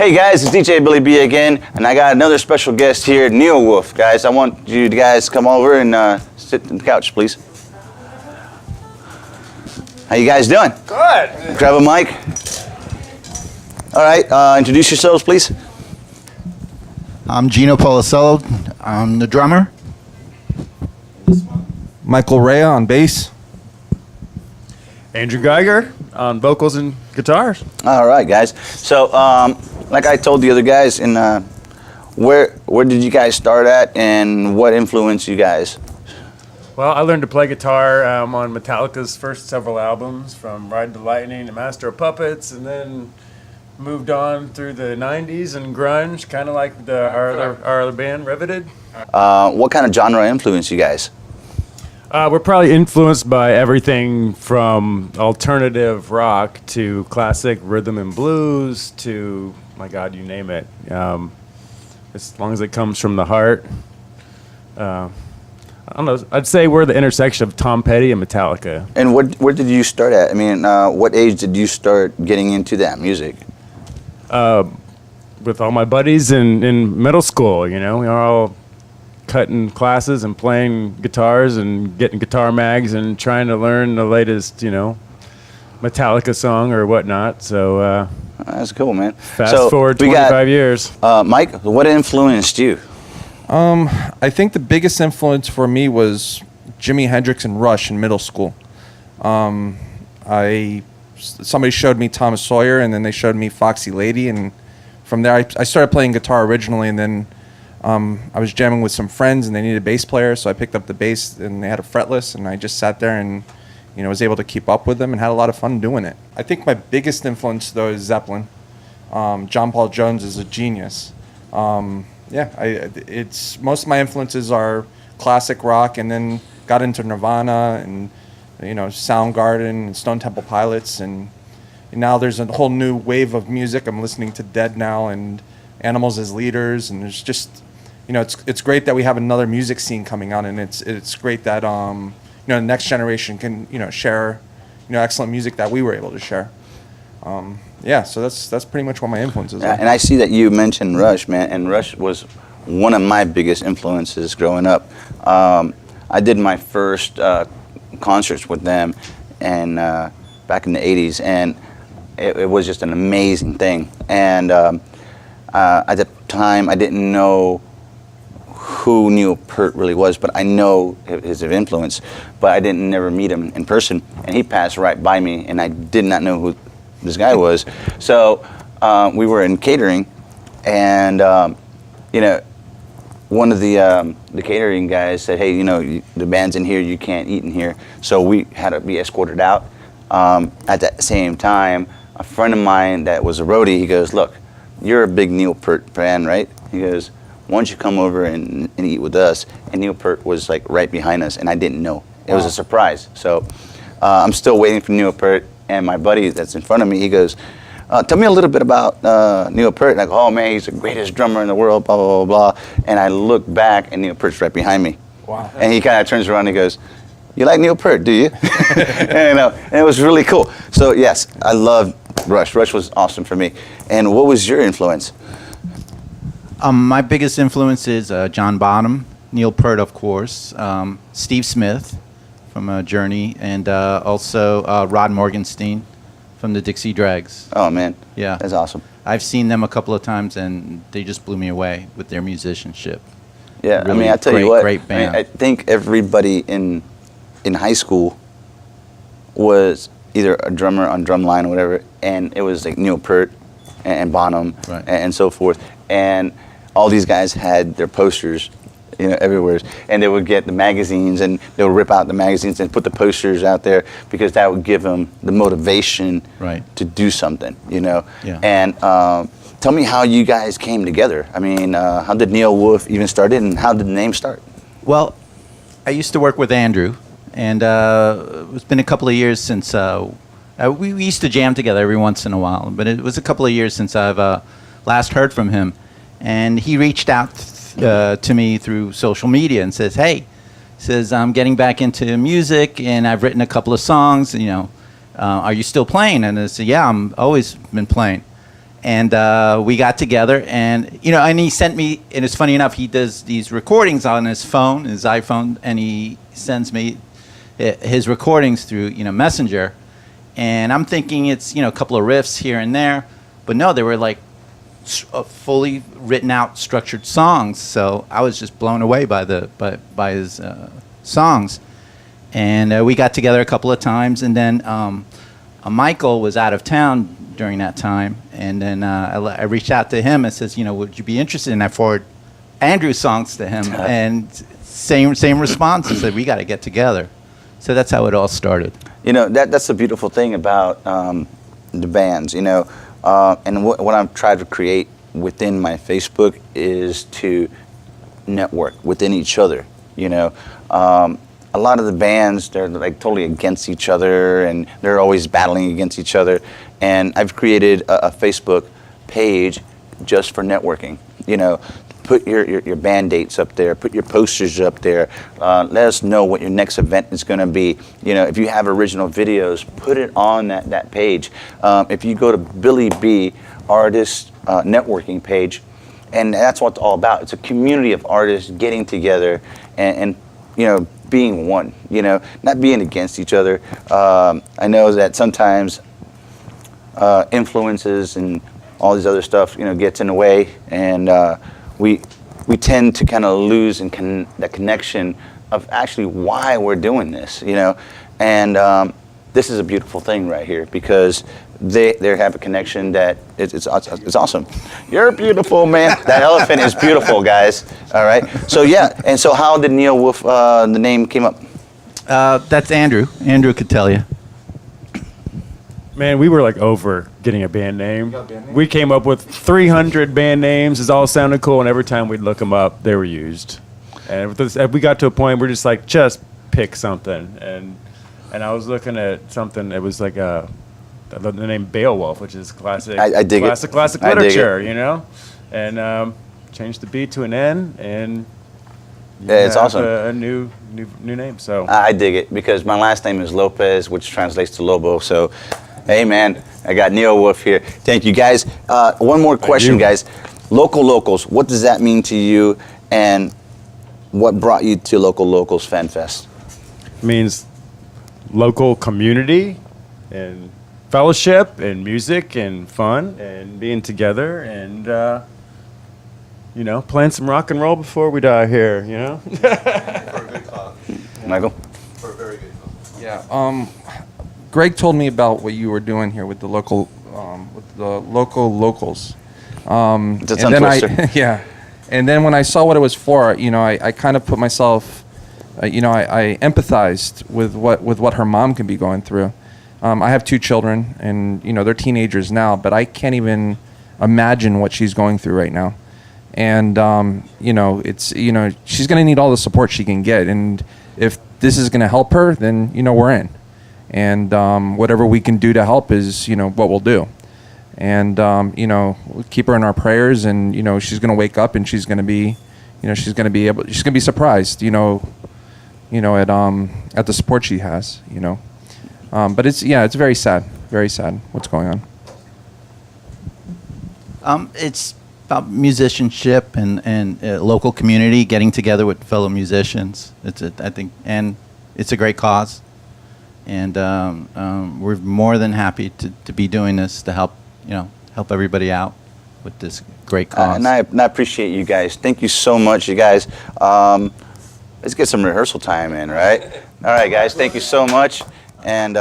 Hey guys, it's DJ Billie-B again, and I got another special guest here, NEOWULF. Guys, I want you guys to come over and sit on the couch, please. How you guys doing? Good. Grab a mic. All right, introduce yourselves, please. I'm Gino Policello. I'm the drummer. Michael Rea on bass. Andrew Geiger on vocals and guitars. All right, guys. So, like I told the other guys, where did you guys start at, and what influenced you guys? Well, I learned to play guitar on Metallica's first several albums, from Ride the Lightning to Master of Puppets, and then moved on through the 90s and grunge, kind of like our other band, Riveted. What kind of genre influenced you guys? We're probably influenced by everything from alternative rock to classic rhythm and blues to, my God, you name it. As long as it comes from the heart. I don't know. I'd say we're the intersection of Tom Petty and Metallica. And where did you start at? I mean, what age did you start getting into that music? With all my buddies in middle school, you know, we were all cutting classes and playing guitars and getting guitar mags and trying to learn the latest, you know, Metallica song or whatnot. So that's cool, man. Fast forward 25 years. Mike, what influenced you? I think the biggest influence for me was Jimi Hendrix and Rush in middle school. Somebody showed me Thomas Sawyer, and then they showed me Foxy Lady, and from there I started playing guitar originally, and then I was jamming with some friends, and they needed a bass player, so I picked up the bass, and they had a fretless, and I just sat there and, you know, was able to keep up with them and had a lot of fun doing it. I think my biggest influence, though, is Zeppelin. John Paul Jones is a genius. It's most of my influences are classic rock, and then got into Nirvana and, you know, Soundgarden and Stone Temple Pilots, and now there's a whole new wave of music. I'm listening to Dead now and Animals as Leaders, and there's just, you know, it's great that we have another music scene coming on, and it's great that you know, the next generation can, you know, share, you know, excellent music that we were able to share. So that's pretty much what my influences are. And I see that you mentioned Rush, man, and Rush was one of my biggest influences growing up. I did my first concerts with them, and back in the 80s, and it was just an amazing thing. And at the time, I didn't know who Neil Peart really was, but I know his influence, but I didn't never meet him in person, and he passed right by me, and I did not know who this guy was. So we were in catering, and you know, one of the catering guys said, hey, you know, the band's in here, you can't eat in here. So we had to be escorted out. At that same time, a friend of mine that was a roadie, he goes, look, you're a big Neil Peart fan, right? He goes, why don't you come over and eat with us? And Neil Peart was like right behind us, and I didn't know. It was a surprise. So I'm still waiting for Neil Peart, and my buddy that's in front of me, he goes, tell me a little bit about Neil Peart. And I go, oh man, he's the greatest drummer in the world, blah, blah, blah, blah. And I look back, and Neil Peart's right behind me. Wow. And he kind of turns around and he goes, you like Neil Peart, do you? and it was really cool. So yes, I love Rush. Rush was awesome for me. And what was your influence? My biggest influence is John Bonham, Neil Peart, of course, Steve Smith from Journey, and also Rod Morgenstein from the Dixie Dregs. Oh man, Yeah. that's awesome. I've seen them a couple of times, and they just blew me away with their musicianship. Yeah, Really I mean, I tell great, you what, great band. I think everybody in high school was either a drummer on drumline or whatever, and it was like Neil Peart and Bonham, Right. and so forth. And all these guys had their posters, you know, everywhere. And they would get the magazines, and they would rip out the magazines and put the posters out there, because that would give them the motivation Right. to do something, you know. Yeah. And tell me how you guys came together. I mean, how did NEOWULF even start, and how did the name start? Well, I used to work with Andrew, and it's been a couple of years since we used to jam together every once in a while, but it was a couple of years since I've last heard from him. And he reached out to me through social media and says, hey, I'm getting back into music, and I've written a couple of songs, you know, are you still playing? And I said, yeah, I'm always been playing. And we got together, and and he sent me. And it's funny enough, he does these recordings on his phone, his iPhone, and he sends me his recordings through Messenger. And I'm thinking it's a couple of riffs here and there, but no, they were like fully written out, structured songs. So I was just blown away by his songs. And we got together a couple of times, and then Michael was out of town during that time, and then I reached out to him and says, would you be interested? And I forwarded Andrew's songs to him, and same response. He said, we got to get together. So that's how it all started. That's the beautiful thing about the bands, and what I've tried to create within my Facebook is to network within each other. A lot of the bands, they're like totally against each other, and they're always battling against each other. And I've created a Facebook page just for networking. Put your band dates up there, put your posters up there, let us know what your next event is going to be. If you have original videos, put it on that page. If you go to Billie-B artist networking page, and that's what it's all about. It's a community of artists getting together and being one, not being against each other. I know that sometimes influences and all these other stuff, gets in the way, and we tend to kind of lose that connection of actually why we're doing this, and this is a beautiful thing right here because they have a connection that it's awesome. You're beautiful, man. That elephant is beautiful, guys. All right. So yeah, and so how did NEOWULF the name came up? That's Andrew. Andrew could tell you. Man, we were like over getting a band name. We came up with 300 band names. It all sounded cool, and every time we'd look them up, they were used. And we got to a point where we're just like, just pick something. And I was looking at something that was like the name Beowulf, which is classic. I dig it. Classic I dig literature, and changed the B to an N, and yeah, it's awesome. A new name. So I dig it because my last name is Lopez, which translates to Lobo. So, hey man, I got NEOWULF here. Thank you guys. One more question, guys. Local Locals, what does that mean to you, and what brought you to Local Locals Fan Fest? it means local community and fellowship and music and fun and being together and playing some rock and roll before we die here, For a good cause. Michael? For a very good cause. Yeah. Greg told me about what you were doing here with the local locals. It's a tongue and then twister. yeah. And then when I saw what it was for, I kind of put myself, I empathized with what her mom can be going through. I have 2 children, and they're teenagers now, but I can't even imagine what she's going through right now. And it's she's going to need all the support she can get, and if this is going to help her, then we're in. And whatever we can do to help is what we'll do. And we'll keep her in our prayers, and she's going to wake up and she's going to be she's going to be surprised at the support she has. But it's very sad what's going on. It's about musicianship and local community getting together with fellow musicians. I think it's a great cause, and we're more than happy to be doing this to help everybody out with this great cause. And I appreciate you guys. Thank you so much, you guys. Let's get some rehearsal time in, right? All right, guys. Thank you so much, and.